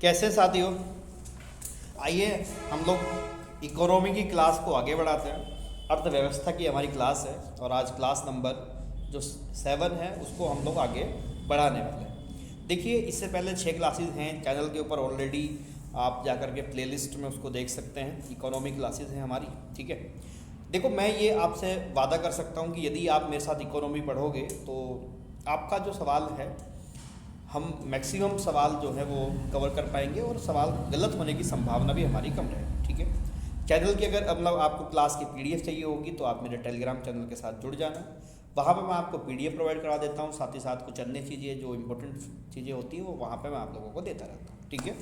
कैसे साथियों, आइए हम लोग इकोनॉमी की क्लास को आगे बढ़ाते हैं। अर्थव्यवस्था की हमारी क्लास है और आज क्लास नंबर जो 7 है उसको हम लोग आगे बढ़ाने वाले हैं। देखिए, इससे पहले 6 क्लासेस हैं चैनल के ऊपर ऑलरेडी, आप जा कर के प्लेलिस्ट में उसको देख सकते हैं। इकोनॉमी क्लासेस हैं हमारी, ठीक है। देखो, मैं ये आपसे वादा कर सकता हूँ कि यदि आप मेरे साथ इकोनॉमी पढ़ोगे तो आपका जो सवाल है, हम मैक्सिमम सवाल जो है वो कवर कर पाएंगे और सवाल गलत होने की संभावना भी हमारी कम रहेगी, ठीक है। चैनल की अगर मतलब आपको क्लास की पीडीएफ चाहिए होगी तो आप मेरे टेलीग्राम चैनल के साथ जुड़ जाना। वहाँ पे मैं आपको पीडीएफ प्रोवाइड करा देता हूँ, साथ ही साथ कुछ अन्य चीज़ें जो इंपॉर्टेंट चीज़ें होती हैं वो वहाँ पे मैं आप लोगों को देता रहता हूँ, ठीक है।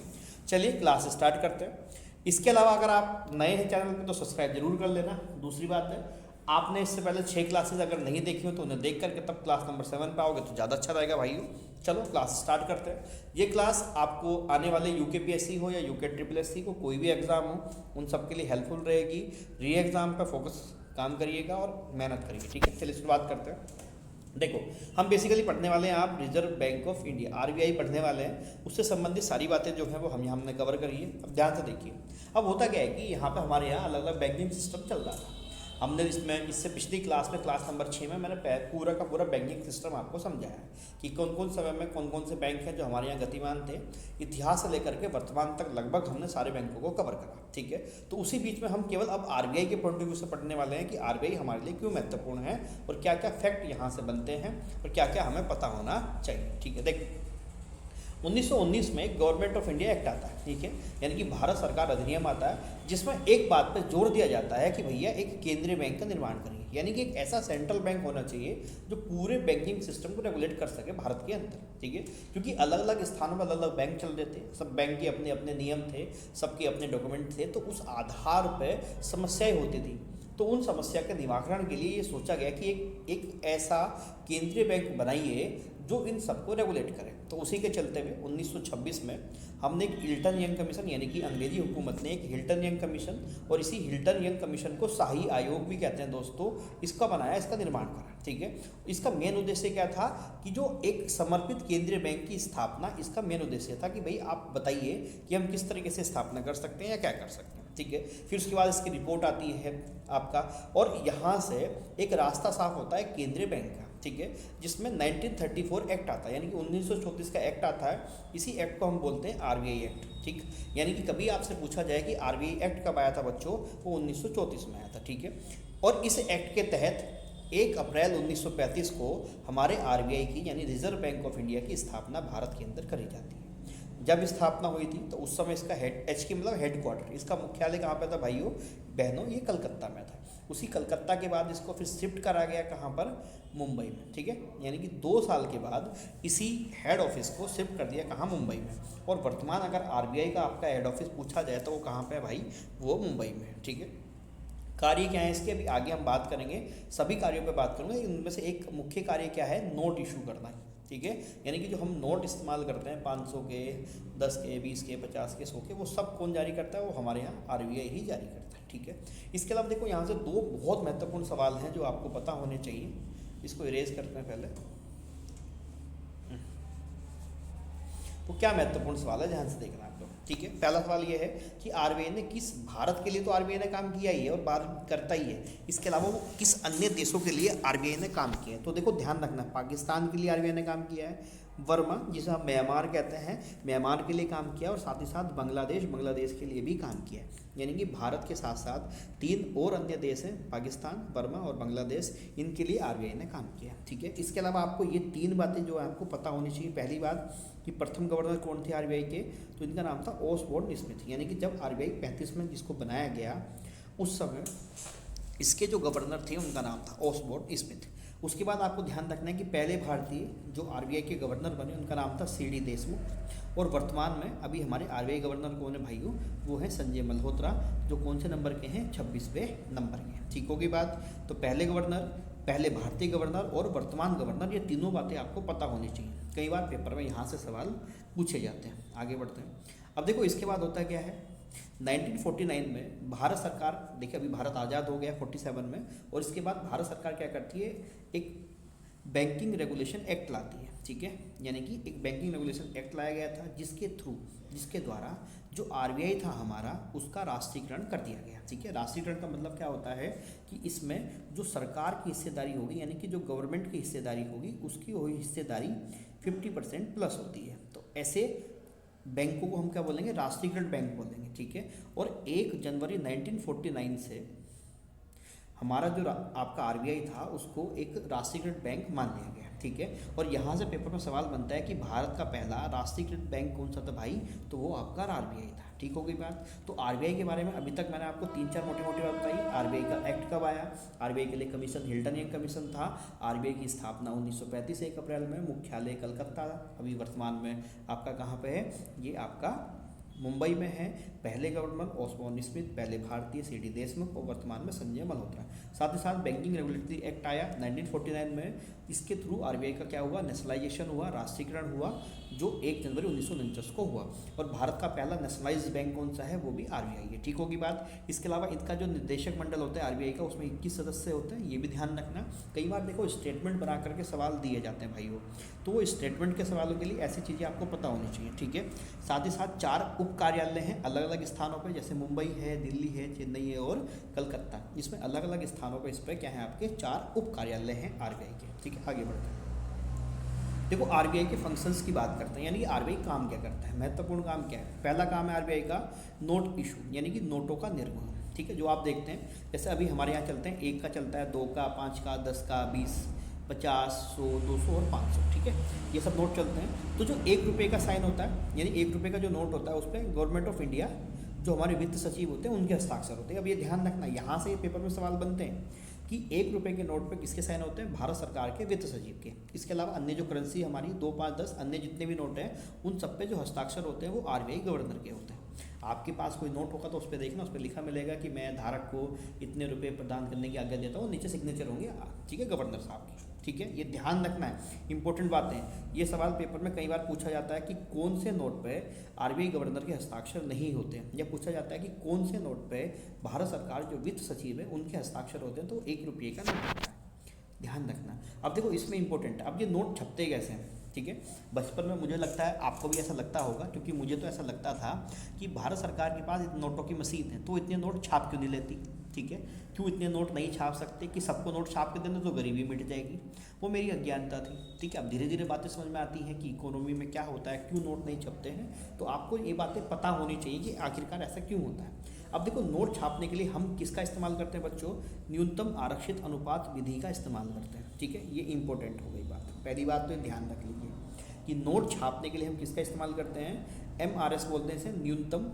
चलिए क्लास स्टार्ट करते हैं। इसके अलावा अगर आप नए हैं चैनल पर तो सब्सक्राइब जरूर कर लेना। दूसरी बात है, आपने इससे पहले 6 क्लासेस अगर नहीं देखी हो तो उन्हें देख करके तब क्लास नंबर 7 पे आओगे तो ज़्यादा अच्छा रहेगा भाइयों। चलो क्लास स्टार्ट करते हैं। ये क्लास आपको आने वाले यूकेपीएससी हो या यूके ट्रिपल एससी को कोई भी एग्ज़ाम हो उन सब के लिए हेल्पफुल रहेगी। री एग्ज़ाम पर फोकस काम करिएगा और मेहनत करिए, ठीक है। चलिए शुरुआत करते हैं। देखो, हम बेसिकली पढ़ने वाले हैं, आप reserve bank of India RBI पढ़ने वाले हैं। उससे संबंधित सारी बातें जो हैं वो हमने कवर करी है। अब ध्यान से देखिए, अब होता क्या है कि यहाँ पे हमारे यहाँ अलग अलग बैंकिंग सिस्टम चल रहा था। हमने इससे पिछली क्लास में क्लास नंबर 6 में मैंने पूरा का पूरा बैंकिंग सिस्टम आपको समझाया है कि कौन कौन समय में कौन कौन से बैंक हैं जो हमारे यहाँ गतिमान थे। इतिहास से लेकर के वर्तमान तक लगभग हमने सारे बैंकों को कवर करा, ठीक है। तो उसी बीच में हम केवल अब आरबीआई के पॉइंट ऑफ व्यू से पढ़ने वाले हैं कि आरबीआई हमारे लिए क्यों महत्वपूर्ण है और क्या क्या फैक्ट यहाँ से बनते हैं और क्या क्या हमें पता होना चाहिए, ठीक है। देखिए, 1919 में गवर्नमेंट ऑफ इंडिया एक्ट आता है, ठीक है, यानी कि भारत सरकार अधिनियम आता है जिसमें एक बात पर जोर दिया जाता है कि भैया एक केंद्रीय बैंक का निर्माण करिए, यानी कि एक ऐसा सेंट्रल बैंक होना चाहिए जो पूरे बैंकिंग सिस्टम को रेगुलेट कर सके भारत के अंदर, ठीक है। क्योंकि अलग अलग स्थानों पर अलग अलग बैंक चल रहे थे, सब बैंक के अपने अपने नियम थे, सबके अपने डॉक्यूमेंट थे, तो उस आधार पर समस्याएं होती थी। तो उन समस्या के निवारण के लिए ये सोचा गया कि एक ऐसा केंद्रीय बैंक बनाइए जो इन सबको रेगुलेट करे। तो उसी के चलते हुए 1926 में हमने एक हिल्टन यंग कमीशन, यानी कि अंग्रेजी हुकूमत ने एक हिल्टन यंग कमीशन, और इसी हिल्टन यंग कमीशन को शाही आयोग भी कहते हैं दोस्तों, इसका बनाया, इसका निर्माण करा, ठीक है। इसका मेन उद्देश्य क्या था कि जो एक समर्पित केंद्रीय बैंक की स्थापना, इसका मेन उद्देश्य था कि भाई आप बताइए कि हम किस तरीके से स्थापना कर सकते हैं या क्या कर सकते हैं, ठीक है। फिर उसके बाद इसकी रिपोर्ट आती है आपका, और यहाँ से एक रास्ता साफ होता है केंद्रीय बैंक का, ठीक है, जिसमें 1934 एक्ट आता है, यानी कि 1934 का एक्ट आता है। इसी एक्ट को हम बोलते हैं आरबीआई एक्ट, ठीक। यानी कि कभी आपसे पूछा जाए कि आरबीआई एक्ट कब आया था बच्चों, वो 1934 में आया था, ठीक है। और इस एक्ट के तहत 1 अप्रैल 1935 को हमारे आरबीआई की, यानी रिजर्व बैंक ऑफ इंडिया की स्थापना भारत के अंदर करी जाती है। जब स्थापना हुई थी तो उस समय इसका एच की मतलब हेड क्वार्टर, इसका मुख्यालय कहाँ पे था भाइयों बहनों, ये कलकत्ता में था। उसी कलकत्ता के बाद इसको फिर शिफ्ट करा गया कहाँ पर, मुंबई में, ठीक है। यानी कि 2 साल के बाद इसी हेड ऑफिस को शिफ्ट कर दिया कहाँ, मुंबई में। और वर्तमान अगर आरबीआई का आपका हेड ऑफिस पूछा जाए तो वो कहाँ पे है भाई, वो मुंबई में है, ठीक है। कार्य क्या है इसके, अभी आगे हम बात करेंगे, सभी कार्यों पे बात करूँगा। इनमें से एक मुख्य कार्य क्या है, नोट इशू करना, ठीक है। यानी कि जो हम नोट इस्तेमाल करते हैं 500 के, 10 के, 20 के, 50 के, 100 के, वो सब कौन जारी करता है, वो हमारे यहाँ आरबीआई ही जारी करता है, ठीक है। इसके अलावा देखो, यहाँ से 2 बहुत महत्वपूर्ण सवाल हैं जो आपको पता होने चाहिए। इसको इरेज करते हैं पहले। तो क्या महत्वपूर्ण सवाल है, ध्यान से देखना आप लोग, ठीक है। पहला सवाल ये है कि आरबीआई ने किस, भारत के लिए तो आरबीआई ने काम किया ही है और भारत करता ही है, इसके अलावा वो किस अन्य देशों के लिए आरबीआई ने काम किया है। तो देखो ध्यान रखना, पाकिस्तान के लिए आरबीआई ने काम किया है, वर्मा जिसे हम म्यांमार कहते हैं, म्यांमार के लिए काम किया, और साथ ही साथ बांग्लादेश के लिए भी काम किया है। यानी कि भारत के साथ साथ 3 और अन्य देश हैं, पाकिस्तान, बर्मा और बांग्लादेश, इनके लिए आरबीआई ने काम किया, ठीक है। इसके अलावा आपको ये 3 बातें जो आपको पता होनी चाहिए। पहली बात कि प्रथम गवर्नर कौन थे आरबीआई के, तो इनका नाम था ओसबोर्न स्मिथ, यानी कि जब आरबीआई 35 में जिसको बनाया गया उस समय इसके जो गवर्नर थे उनका नाम था ओसबोर्न स्मिथ। उसके बाद आपको ध्यान रखना है कि पहले भारतीय जो आरबीआई के गवर्नर बने उनका नाम था सीडी देशमुख, और वर्तमान में अभी हमारे आरबीआई गवर्नर कौन है भाइयों, वो है संजय मल्होत्रा, जो कौन से नंबर के हैं, 26वें नंबर के, ठीक होगी बात। तो पहले गवर्नर, पहले भारतीय गवर्नर और वर्तमान गवर्नर, ये तीनों बातें आपको पता होनी चाहिए। कई बार पेपर में यहाँ से सवाल पूछे जाते हैं। आगे बढ़ते हैं। अब देखो इसके बाद होता क्या है, 1949 में भारत सरकार, देखिए अभी भारत आज़ाद हो गया 47 में, और इसके बाद भारत सरकार क्या करती है, एक बैंकिंग रेगुलेशन एक्ट लाती है, ठीक है, यानी कि एक बैंकिंग रेगुलेशन एक्ट लाया गया था जिसके द्वारा जो आरबीआई था हमारा उसका राष्ट्रीयकरण कर दिया गया। ठीक है, राष्ट्रीयकरण का मतलब क्या होता है कि इसमें जो सरकार की हिस्सेदारी होगी यानी कि जो गवर्नमेंट की हिस्सेदारी होगी उसकी वही हिस्सेदारी 50% प्लस होती है। तो ऐसे बैंकों को हम क्या बोलेंगे, राष्ट्रीयकृत बैंक बोलेंगे। ठीक है, और 1 जनवरी 1949 से हमारा जो आपका आरबीआई था उसको एक राष्ट्रीयकृत बैंक मान लिया गया। ठीक है, और यहाँ से पेपर में सवाल बनता है कि भारत का पहला राष्ट्रीयकृत बैंक कौन सा था भाई, तो वो आपका आरबीआई था। ठीक हो गई बात। तो आरबीआई के बारे में अभी तक मैंने आपको 3-4 मोटी मोटी बात बताई। आरबीआई का एक्ट कब आया, आरबीआई के लिए कमीशन हिल्टन एक कमीशन था। आरबीआई की स्थापना 1935 1 अप्रैल में, मुख्यालय कलकत्ता, अभी वर्तमान में आपका कहाँ पे है, ये आपका मुंबई में है। पहले गवर्नर ऑस्बोर्न स्मिथ, पहले भारतीय सीडी देशमुख और वर्तमान में संजय मल्होत्रा। साथ ही साथ बैंकिंग रेगुलेटरी एक्ट आया 1949 में। इसके थ्रू आरबीआई का क्या हुआ, नेशनलाइजेशन हुआ, राष्ट्रीयकरण हुआ, जो 1 जनवरी 1949 को हुआ। और भारत का पहला नेशनलाइज्ड बैंक कौन सा है, वो भी आरबीआई है। ठीक होगी बात। इसके अलावा इनका जो निदेशक मंडल होता है आरबीआई का, उसमें 21 सदस्य होते हैं, ये भी ध्यान रखना। कई बार देखो स्टेटमेंट बना करके सवाल दिए जाते हैं भाइयों, तो वो स्टेटमेंट के सवालों के लिए ऐसी चीज़ें आपको पता होनी चाहिए। ठीक है, साथ ही साथ 4 उप कार्यालय हैं अलग अलग स्थानों पर, जैसे मुंबई है, दिल्ली है, चेन्नई है और कलकत्ता। इसमें अलग अलग स्थानों पर इस पर क्या है, आपके 4 उप कार्यालय हैं आरबीआई के। ठीक है, आगे बढ़ते हैं। देखो आरबीआई के फंक्शंस की बात करते हैं, यानी कि आरबीआई काम क्या करता है, महत्वपूर्ण काम क्या है। पहला काम है आरबीआई का नोट इशू, यानी कि नोटों का निर्गमन। ठीक है, जो आप देखते हैं जैसे अभी हमारे यहाँ चलते हैं, 1 का चलता है, 2 का, 5 का, 10 का, 20, 50, 100, 200 और 500। ठीक है, ये सब नोट चलते हैं। तो जो 1 रुपये का साइन होता है, यानी 1 रुपये का जो नोट होता है उस पर गवर्नमेंट ऑफ इंडिया जो हमारे वित्त सचिव होते हैं उनके हस्ताक्षर होते हैं। अब ये ध्यान रखना, यहाँ से पेपर में सवाल बनते हैं कि 1 रुपये के नोट पे किसके साइन होते हैं, भारत सरकार के वित्त सचिव के। इसके अलावा अन्य जो करेंसी हमारी 2, 5, 10 अन्य जितने भी नोट हैं उन सब पे जो हस्ताक्षर होते हैं वो आरबीआई गवर्नर के होते हैं। आपके पास कोई नोट होगा तो उस पर देखना, उस पर लिखा मिलेगा कि मैं धारक को इतने रुपये प्रदान करने की आज्ञा देता हूँ, नीचे सिग्नेचर होंगे, ठीक है, गवर्नर साहब की। ठीक है, ये ध्यान रखना है, इंपॉर्टेंट बातें। ये सवाल पेपर में कई बार पूछा जाता है कि कौन से नोट पे आरबीआई गवर्नर के हस्ताक्षर नहीं होते हैं, या पूछा जाता है कि कौन से नोट पे भारत सरकार जो वित्त सचिव है उनके हस्ताक्षर होते हैं, तो 1 रुपये का नोट होता है, ध्यान रखना। अब देखो इसमें इंपॉर्टेंट है, अब ये नोट छपते कैसे हैं। ठीक है, बचपन में मुझे लगता है आपको भी ऐसा लगता होगा, क्योंकि मुझे तो ऐसा लगता था कि भारत सरकार के पास नोटों की मशीन है तो इतने नोट छाप क्यों नहीं लेती। ठीक है, क्यों इतने नोट नहीं छाप सकते कि सबको नोट छाप के देना तो गरीबी मिट जाएगी। वो मेरी अज्ञानता थी। ठीक है, अब धीरे धीरे बातें समझ में आती हैं कि इकोनॉमी में क्या होता है, क्यों नोट नहीं छपते हैं। तो आपको ये बातें पता होनी चाहिए कि आखिरकार ऐसा क्यों होता है। अब देखो नोट छापने के लिए हम किसका इस्तेमाल करते हैं बच्चों, न्यूनतम आरक्षित अनुपात विधि का इस्तेमाल करते हैं। ठीक है, ये इंपॉर्टेंट हो गई बात। पहली बात तो ध्यान रख लीजिए कि नोट छापने के लिए हम किसका इस्तेमाल करते हैं, MRS बोलते हैं इसे, न्यूनतम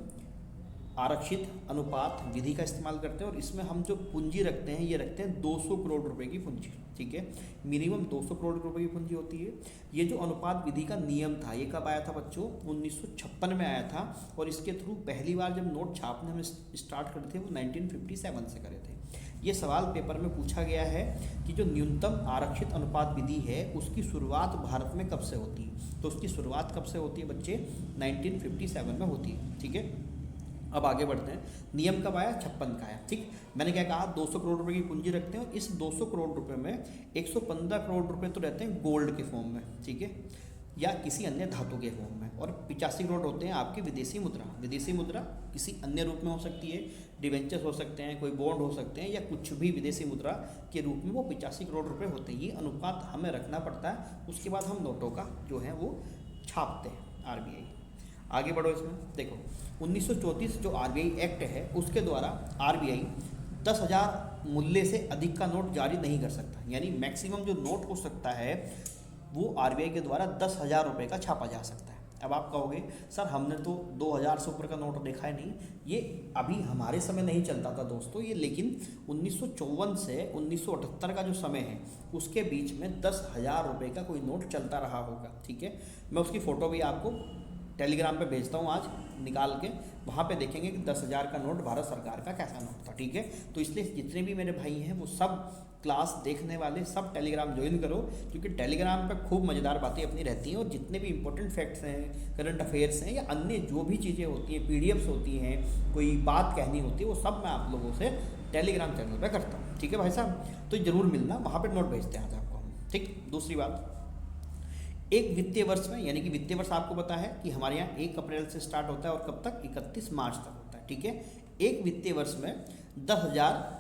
आरक्षित अनुपात विधि का इस्तेमाल करते हैं। और इसमें हम जो पूंजी रखते हैं ये रखते हैं 200 करोड़ रुपए की पूंजी। ठीक है, मिनिमम 200 करोड़ रुपए की पूंजी होती है। ये जो अनुपात विधि का नियम था ये कब आया था बच्चों, 1956 में आया था। और इसके थ्रू पहली बार जब नोट छापने हम स्टार्ट करे थे वो 1957 से करे थे। ये सवाल पेपर में पूछा गया है कि जो न्यूनतम आरक्षित अनुपात विधि है उसकी शुरुआत भारत में कब से होती है। तो उसकी शुरुआत कब से होती है बच्चे, 1957 में होती है। ठीक है, अब आगे बढ़ते हैं। नियम कब आया, 56 का आया। ठीक, मैंने क्या कहा, 200 करोड़ रुपए की पूंजी रखते हैं और इस 200 करोड़ रुपए में 115 करोड़ रुपए तो रहते हैं गोल्ड के फॉर्म में। ठीक है, या किसी अन्य धातु के फॉर्म में, और 85 करोड़ होते हैं आपकी विदेशी मुद्रा। विदेशी मुद्रा किसी अन्य रूप में हो सकती है, डिवेंचर्स हो सकते हैं, कोई बॉन्ड हो सकते हैं, या कुछ भी विदेशी मुद्रा के रूप में वो 85 करोड़ रुपए होते हैं। ये अनुपात हमें रखना पड़ता है। उसके बाद हम नोटों का जो है वो छापते हैं आरबीआई। आगे बढ़ो इसमें देखो, 1934 जो आरबीआई एक्ट है उसके द्वारा आरबीआई 10,000 मूल्य से अधिक का नोट जारी नहीं कर सकता। यानी मैक्सिमम जो नोट हो सकता है वो आरबीआई के द्वारा 10,000 रुपये का छापा जा सकता है। अब आप कहोगे सर हमने तो 2,000 से ऊपर का नोट देखा है नहीं, ये अभी हमारे समय नहीं चलता था दोस्तों ये, लेकिन 1954 से 1978 का जो समय है उसके बीच में 10,000 रुपये का कोई नोट चलता रहा होगा। ठीक है, मैं उसकी फ़ोटो भी आपको टेलीग्राम पे भेजता हूँ आज निकाल के, वहाँ पे देखेंगे कि 10,000 का नोट भारत सरकार का कैसा नोट था। ठीक है, तो इसलिए जितने भी मेरे भाई हैं वो सब क्लास देखने वाले सब टेलीग्राम ज्वाइन करो, क्योंकि टेलीग्राम पे खूब मज़ेदार बातें अपनी रहती हैं। और जितने भी इंपॉर्टेंट फैक्ट्स हैं, करंट अफेयर्स हैं, या अन्य जो भी चीज़ें होती हैं, PDFs होती हैं, कोई बात कहनी होती है, वो सब मैं आप लोगों से टेलीग्राम चैनल पर करता हूँ। ठीक है भाई साहब, तो ज़रूर मिलना, वहाँ पर नोट भेजते हैं आज आपको हम। ठीक, दूसरी बात, एक वित्तीय वर्ष में, यानी कि वित्तीय वर्ष आपको पता है कि हमारे यहाँ 1 अप्रैल से स्टार्ट होता है और कब तक, 31 मार्च तक होता है, ठीक है। एक वित्तीय वर्ष में 10,000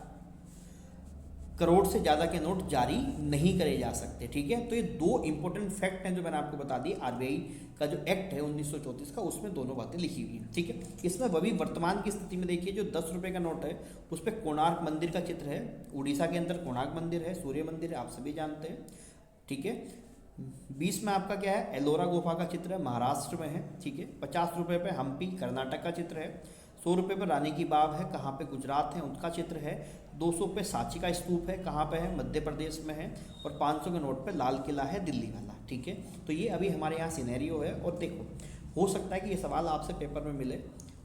करोड़ से ज़्यादा के नोट जारी नहीं करे जा सकते, ठीक है। तो ये 2 इंपॉर्टेंट फैक्ट हैं जो मैंने आपको बता दी। आरबीआई का जो एक्ट है 1934 का, उसमें दोनों बातें लिखी हुई हैं, ठीक है। इसमें अभी वर्तमान की स्थिति में देखिए, जो 10 रुपये का नोट है उस पर कोणार्क मंदिर का चित्र है। उड़ीसा के अंदर कोणार्क मंदिर है, सूर्य मंदिर है, आप सभी जानते हैं, ठीक है। 20 में आपका क्या है, एलोरा गुफा का चित्र है, महाराष्ट्र में है, ठीक है। 50 रुपये पे हम्पी कर्नाटक का चित्र है। 100 रुपये पर रानी की बाव है, कहाँ पे, गुजरात है, उसका चित्र है। 200 पे सांची का स्तूप है, कहाँ पे है, मध्य प्रदेश में है। और 500 के नोट पे लाल किला है, दिल्ली वाला, ठीक है। तो ये अभी हमारे यहाँ सिनेरियो है। और देखो, हो सकता है कि ये सवाल आपसे पेपर में मिले,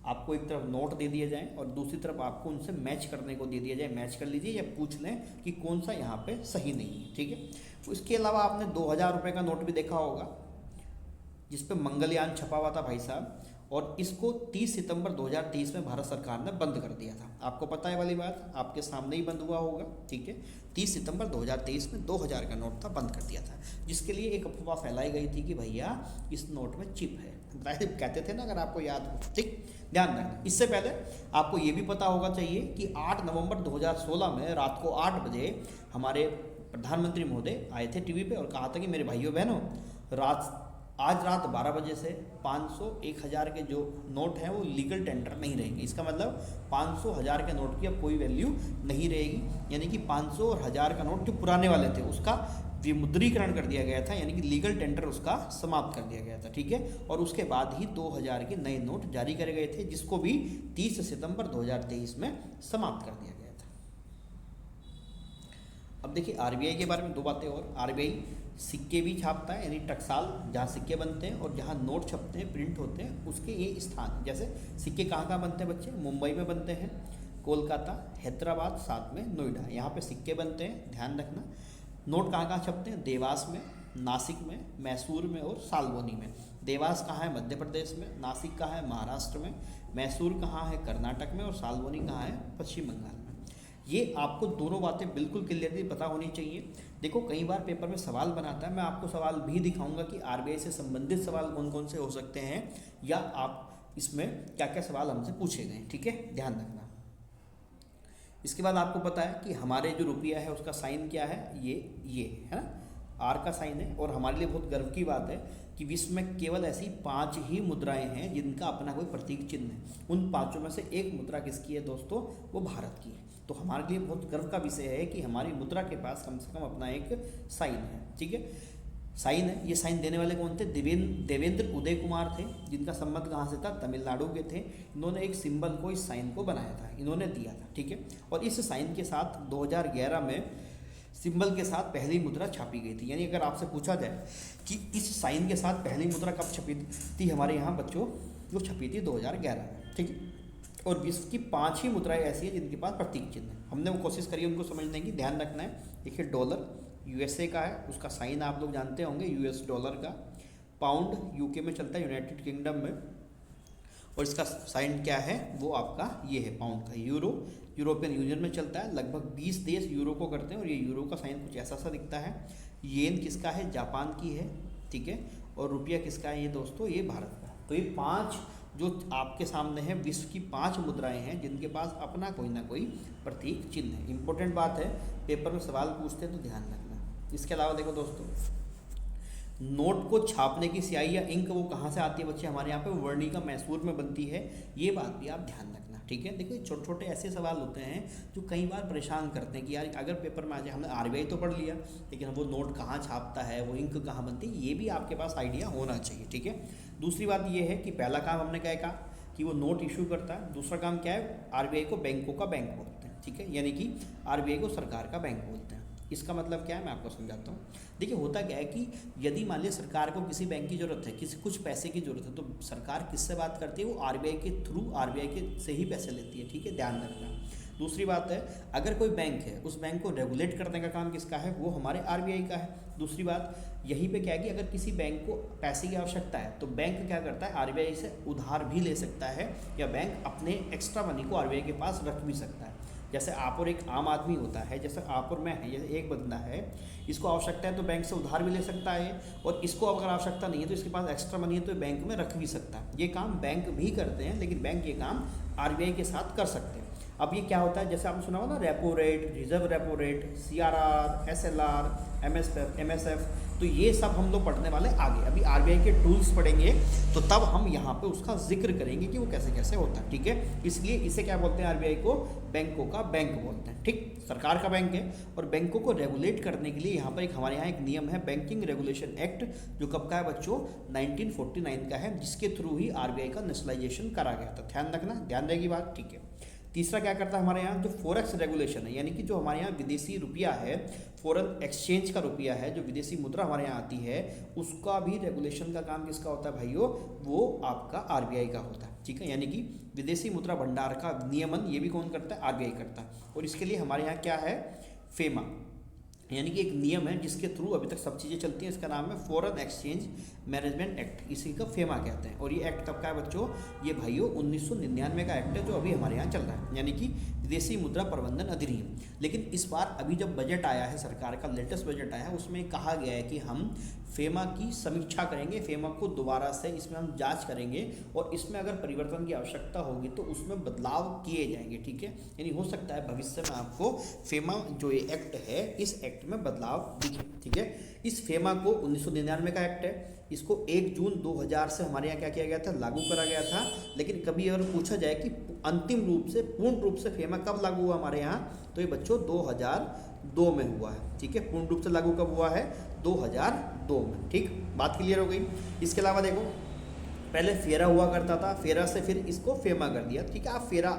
आपको एक तरफ नोट दे दिए जाएँ और दूसरी तरफ आपको उनसे मैच करने को दे दिया जाए, मैच कर लीजिए या पूछ लें कि कौन सा यहाँ पे सही नहीं है, ठीक है। इसके अलावा आपने 2000 रुपये का नोट भी देखा होगा, जिस पे मंगलयान छपा हुआ था भाई साहब, और इसको 30 सितंबर 2023 में भारत सरकार ने बंद कर दिया था। आपको पता है वाली बात, आपके सामने ही बंद हुआ होगा, ठीक है। 30 सितंबर 2023 में 2000 का नोट था, बंद कर दिया था, जिसके लिए एक अफवाह फैलाई गई थी कि भैया इस नोट में चिप है, कहते थे ना, अगर आपको याद हो, ठीक। ध्यान रखना। इससे पहले आपको ये भी पता होगा चाहिए कि 8 नवंबर 2016 में रात को 8 बजे हमारे प्रधानमंत्री महोदय आए थे टीवी पे और कहा था कि मेरे भाइयों बहनों, आज रात 12 बजे से 500, 1000 के जो नोट हैं वो लीगल टेंडर नहीं रहेंगे। इसका मतलब 500, 1000 के नोट की अब कोई वैल्यू नहीं रहेगी, यानी कि 500 और 1000 का नोट जो पुराने वाले थे उसका विमुद्रीकरण कर दिया गया था, यानी कि लीगल टेंडर उसका समाप्त कर दिया गया था, ठीक है। और उसके बाद ही 2000 के नए नोट जारी करे गए थे, जिसको भी 30 सितंबर 2023 में समाप्त कर दिया गया था। अब देखिए आरबीआई के बारे में 2 बातें और। आरबीआई सिक्के भी छापता है, यानी टकसाल जहाँ सिक्के बनते हैं और जहाँ नोट छपते हैं, प्रिंट होते हैं, उसके ये स्थान, जैसे सिक्के कहाँ बनते हैं बच्चे, मुंबई में बनते हैं, कोलकाता, हैदराबाद, साथ में नोएडा, यहाँ पे सिक्के बनते हैं, ध्यान रखना। नोट कहाँ छपते हैं, देवास में, नासिक में, मैसूर में और सालबोनी में। देवास कहाँ है, मध्य प्रदेश में, नासिक कहाँ है, महाराष्ट्र में, मैसूर कहाँ है, कर्नाटक में, और सालबोनी कहाँ है, पश्चिम बंगाल में। ये आपको दोनों बातें बिल्कुल क्लियरली पता होनी चाहिए। देखो कई बार पेपर में सवाल बनाता है, मैं आपको सवाल भी दिखाऊंगा कि आरबीआई से संबंधित सवाल कौन कौन से हो सकते हैं, या आप इसमें क्या क्या सवाल हमसे पूछे गए, ठीक है, ध्यान रखना। इसके बाद आपको पता है कि हमारे जो रुपया है उसका साइन क्या है, ये है ना, आर का साइन है। और हमारे लिए बहुत गर्व की बात है कि विश्व में केवल ऐसी 5 ही मुद्राएं हैं जिनका अपना कोई प्रतीक चिन्ह है। उन 5 में से एक मुद्रा किसकी है दोस्तों, वो भारत की है। तो हमारे लिए बहुत गर्व का विषय है कि हमारी मुद्रा के पास कम से कम अपना एक साइन है, ठीक है, साइन है। ये साइन देने वाले कौन थे, देवेंद्र उदय कुमार थे, जिनका संबंध कहाँ से था, तमिलनाडु के थे। इन्होंने एक सिंबल को, इस साइन को बनाया था, इन्होंने दिया था, ठीक है। और इस साइन के साथ 2011 में सिंबल के साथ पहली मुद्रा छापी गई थी। यानी अगर आपसे पूछा जाए कि इस साइन के साथ पहली मुद्रा कब छपी थी हमारे यहाँ बच्चों, वो छपी थी 2011 में, ठीक है। और विश्व की 5 ही मुद्राएं ऐसी हैं जिनके पास प्रतीक चिन्ह है। हमने वो कोशिश करी उनको समझने की, ध्यान रखना है। देखिए डॉलर यूएसए का है, उसका साइन आप लोग जानते होंगे, यूएस डॉलर का। पाउंड यूके में चलता है, यूनाइटेड किंगडम में, और इसका साइन क्या है, वो आपका ये है पाउंड का। यूरो यूरोपियन यूनियन में चलता है, लगभग 20 देश यूरो को करते हैं, और ये यूरो का साइन कुछ ऐसा सा दिखता है। येन किसका है, जापान की है, ठीक है। और रुपया किसका है ये दोस्तों, ये भारत का। तो ये 5 जो आपके सामने है, विश्व की 5 मुद्राएं हैं जिनके पास अपना कोई ना कोई प्रतीक चिन्ह है। इंपॉर्टेंट बात है, पेपर में सवाल पूछते हैं तो ध्यान रखना। इसके अलावा देखो दोस्तों, नोट को छापने की स्याही या इंक वो कहाँ से आती है बच्चे, हमारे यहाँ पे वर्णिका मैसूर में बनती है। ये बात भी आप ध्यान रखना, ठीक है। देखो छोटे छोटे ऐसे सवाल होते हैं जो कई बार परेशान करते हैं कि यार अगर पेपर में आ जाए, हमने आरबीआई तो पढ़ लिया, लेकिन वो नोट कहाँ छापता है, वो इंक कहाँ बनती है, ये भी आपके पास आइडिया होना चाहिए, ठीक है। दूसरी बात ये है कि पहला काम हमने क्या कहा कि वो नोट इशू करता है। दूसरा काम क्या है, आरबीआई को बैंकों का बैंक बोलते हैं, ठीक है, यानी कि आरबीआई को सरकार का बैंक बोलते हैं। इसका मतलब क्या है, मैं आपको समझाता हूँ। देखिए होता क्या है कि यदि मान लिया सरकार को किसी बैंक की ज़रूरत है, कुछ पैसे की ज़रूरत है, तो सरकार किससे बात करती है, वो आरबीआई के थ्रू, आरबीआई के से ही पैसे लेती है, ठीक है, ध्यान रखना। दूसरी बात है, अगर कोई बैंक है, उस बैंक को रेगुलेट करने का काम किसका है, वो हमारे आरबीआई का है। दूसरी बात यहीं पे क्या है कि अगर किसी बैंक को पैसे की आवश्यकता है तो बैंक क्या करता है, आरबीआई से उधार भी ले सकता है, या बैंक अपने एक्स्ट्रा मनी को आरबीआई के पास रख भी सकता है। जैसे आप और एक आम आदमी होता है, जैसे आप और मैं है, जैसे एक बंदा है, इसको आवश्यकता है तो बैंक से उधार भी ले सकता है, और इसको अगर आवश्यकता नहीं है तो इसके पास एक्स्ट्रा मनी है तो बैंक में रख भी सकता है। ये काम बैंक भी करते हैं, लेकिन बैंक ये काम आरबीआई के साथ कर सकते हैं। अब ये क्या होता है, जैसे आपने सुना होगा ना, repo rate, reserve repo rate, CRR, SLR, MSF, तो ये सब हम लोग पढ़ने वाले आगे। अभी आरबीआई के टूल्स पढ़ेंगे तो तब हम यहाँ पे उसका जिक्र करेंगे कि वो कैसे कैसे होता है, ठीक है। इसलिए इसे क्या बोलते हैं, आरबीआई को बैंकों का बैंक बोलते हैं, ठीक। सरकार का बैंक है, और बैंकों को रेगुलेट करने के लिए यहाँ पर हमारे यहाँ एक नियम है, बैंकिंग रेगुलेशन एक्ट, जो कब का है बच्चों, 1949 का है, जिसके थ्रू ही आरबीआई का नेशनलाइजेशन करा गया था। ध्यान रखना, ध्यान रहेगी बात, ठीक है। तीसरा क्या करता है हमारे यहाँ, जो फॉरेक्स रेगुलेशन है, यानी कि जो हमारे यहाँ विदेशी रुपया है, फॉरेन एक्सचेंज का रुपया है, जो विदेशी मुद्रा हमारे यहाँ आती है, उसका भी रेगुलेशन का काम किसका होता है भाइयों, वो आपका आरबीआई का होता है, ठीक है। यानी कि विदेशी मुद्रा भंडार का नियमन ये भी कौन करता है, आरबीआई करता है। और इसके लिए हमारे यहाँ क्या है, फेमा, यानी कि एक नियम है जिसके थ्रू अभी तक सब चीज़ें चलती हैं, इसका नाम है फॉरेन एक्सचेंज मैनेजमेंट एक्ट, इसी का फेमा कहते हैं। और ये एक्ट कब का है बच्चों, ये भाइयों 1999 का एक्ट है, जो अभी हमारे यहाँ चल रहा है, यानी कि विदेशी मुद्रा प्रबंधन अधिनियम। लेकिन इस बार अभी जब बजट आया है, सरकार का लेटेस्ट बजट आया है, उसमें कहा गया है कि हम फेमा की समीक्षा करेंगे, फेमा को दोबारा से इसमें हम जांच करेंगे, और इसमें अगर परिवर्तन की आवश्यकता होगी तो उसमें बदलाव किए जाएंगे, ठीक है। यानी हो सकता है भविष्य में आपको फेमा जो ये एक्ट है, इस एक्ट में बदलाव दिखे, ठीक है। इस फेमा को 1999 का एक्ट है, इसको 1 जून 2000 से हमारे यहाँ क्या किया गया था, लागू करा गया था। लेकिन कभी अगर पूछा जाए कि अंतिम रूप से, पूर्ण रूप से फेमा कब लागू हुआ हमारे यहाँ, तो ये बच्चों 2002 में हुआ है, ठीक है। पूर्ण रूप से लागू कब हुआ है, 2002 में, ठीक। बात क्लियर हो गई। इसके अलावा देखो, पहले फेरा हुआ करता था, फेरा से फिर इसको फेमा कर दिया, ठीक है। आप फेरा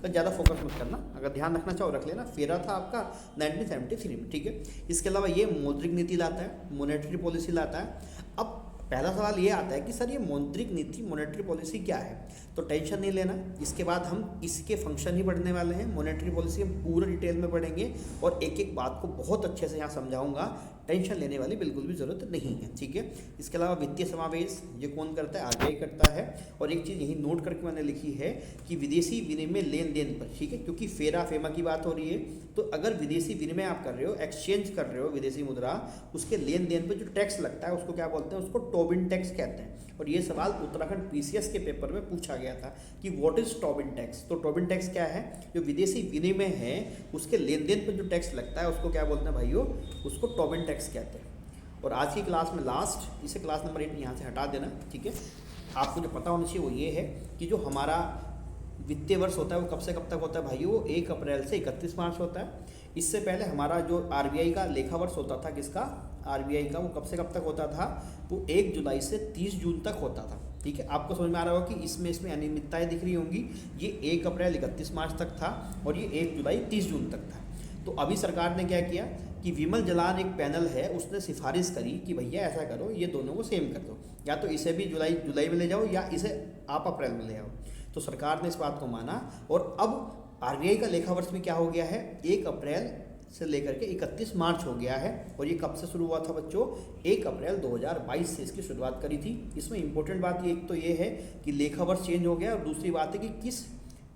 पर ज़्यादा फोकस मत करना, अगर ध्यान रखना चाहो रख लेना। फेरा था आपका 1973 में, ठीक है। इसके अलावा ये मौद्रिक नीति लाता है, मॉनेटरी पॉलिसी लाता है। अब पहला सवाल ये आता है कि सर ये मौद्रिक नीति, मॉनेटरी पॉलिसी क्या है, तो टेंशन नहीं लेना, इसके बाद हम इसके फंक्शन ही पढ़ने वाले हैं। मॉनेटरी पॉलिसी हम पूरा डिटेल में पढ़ेंगे, और एक एक बात को बहुत अच्छे से यहाँ समझाऊंगा, टेंशन लेने वाली बिल्कुल भी ज़रूरत नहीं है, ठीक है। इसके अलावा वित्तीय समावेश ये कौन करता है, आरबीआई करता है। और एक चीज़ यही नोट करके मैंने लिखी है कि विदेशी विनिमय लेन देन पर, ठीक है, क्योंकि फेरा फेमा की बात हो रही है, तो अगर विदेशी विनिमय आप कर रहे हो, एक्सचेंज कर रहे हो विदेशी मुद्रा, उसके लेन देन पर जो टैक्स लगता है उसको क्या बोलते हैं, उसको टोबिन टैक्स कहते हैं। और ये सवाल उत्तराखंड पीसीएस के पेपर में पूछा गया था कि व्हाट इज टोबिन टैक्स। तो टोबिन टैक्स क्या है, जो विदेशी विनिमय है उसके लेन देन पर जो टैक्स लगता है उसको क्या बोलते हैं भाइयों, उसको टोबिन टैक्स कहते हैं। और आज की क्लास में लास्ट, इसे क्लास नंबर 8 यहाँ से हटा देना, ठीक है। आपको जो पता होना चाहिए वो ये है कि जो हमारा वित्तीय वर्ष होता है वो कब से कब तक होता है भाइयों, वो 1 अप्रैल से 31 मार्च होता है। इससे पहले हमारा जो आरबीआई का लेखा वर्ष होता था, किसका, आरबीआई का, वो कब से कब तक होता था, वो 1 जुलाई से 30 जून तक होता था, ठीक है। आपको समझ में आ रहा होगा कि इसमें अनियमितताएं दिख रही होंगी। ये 1 अप्रैल 31 मार्च तक था, और ये 1 जुलाई 30 जून तक था। तो अभी सरकार ने क्या किया कि विमल जलान एक पैनल है, उसने सिफारिश करी कि भैया ऐसा करो, ये दोनों को सेम कर दो, या तो इसे भी जुलाई में ले जाओ, या इसे आप अप्रैल में ले आओ। तो सरकार ने इस बात को माना, और अब आरबीआई का लेखा वर्ष में क्या हो गया है, 1 अप्रैल से लेकर के 31 मार्च हो गया है। और ये कब से शुरू हुआ था बच्चों, 1 अप्रैल 2022 से इसकी शुरुआत करी थी। इसमें इंपॉर्टेंट बात एक तो ये है कि लेखा वर्ष चेंज हो गया, और दूसरी बात है कि किस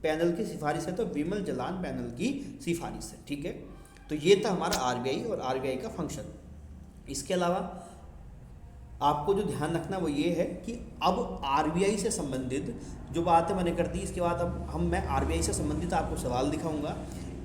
पैनल की सिफारिश है, तो विमल जलान पैनल की सिफारिश है, ठीक है। तो ये था हमारा आरबीआई और आरबीआई का फंक्शन। इसके अलावा आपको जो ध्यान रखना वो ये है कि अब आरबीआई से संबंधित जो बातें मैंने कर दी, इसके बाद अब मैं आरबीआई से संबंधित आपको सवाल दिखाऊंगा।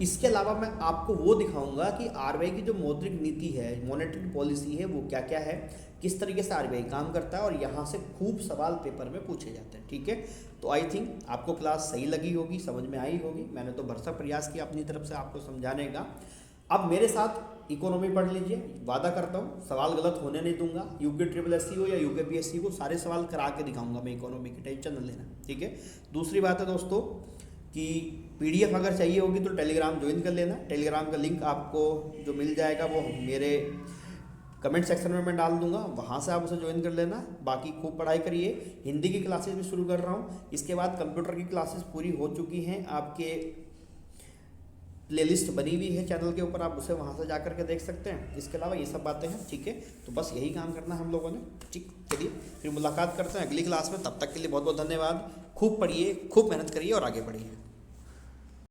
इसके अलावा मैं आपको वो दिखाऊंगा कि आरबीआई की जो मौद्रिक नीति है, मॉनेटरी पॉलिसी है, वो क्या क्या है, किस तरीके से आरबीआई काम करता है, और यहाँ से खूब सवाल पेपर में पूछे जाते हैं, ठीक है। तो आई थिंक आपको क्लास सही लगी होगी, समझ में आई होगी। मैंने तो भरसक प्रयास किया अपनी तरफ से आपको समझाने का। अब मेरे साथ इकोनॉमी पढ़ लीजिए, वादा करता हूँ सवाल गलत होने नहीं दूंगा। यूके ट्रिपल एस सी हो या यूके पी एस सी को, सारे सवाल करा के दिखाऊंगा मैं इकोनॉमी की, टेंशन न लेना, ठीक है। दूसरी बात है दोस्तों कि पीडीएफ अगर चाहिए होगी तो टेलीग्राम ज्वाइन कर लेना। टेलीग्राम का लिंक आपको जो मिल जाएगा वो मेरे कमेंट सेक्शन में मैं डाल दूंगा, वहाँ से आप उसे ज्वाइन कर लेना। बाकी खूब पढ़ाई करिए। हिंदी की क्लासेस भी शुरू कर रहा हूँ, इसके बाद कंप्यूटर की क्लासेस पूरी हो चुकी हैं, आपके प्लेलिस्ट बनी हुई है चैनल के ऊपर, आप उसे वहाँ से जा कर के देख सकते हैं। इसके अलावा ये सब बातें हैं, ठीक है। तो बस यही काम करना है हम लोगों ने, ठीक। चलिए फिर मुलाकात करते हैं अगली क्लास में, तब तक के लिए बहुत बहुत धन्यवाद। खूब पढ़िए, खूब मेहनत करिए और आगे बढ़िए।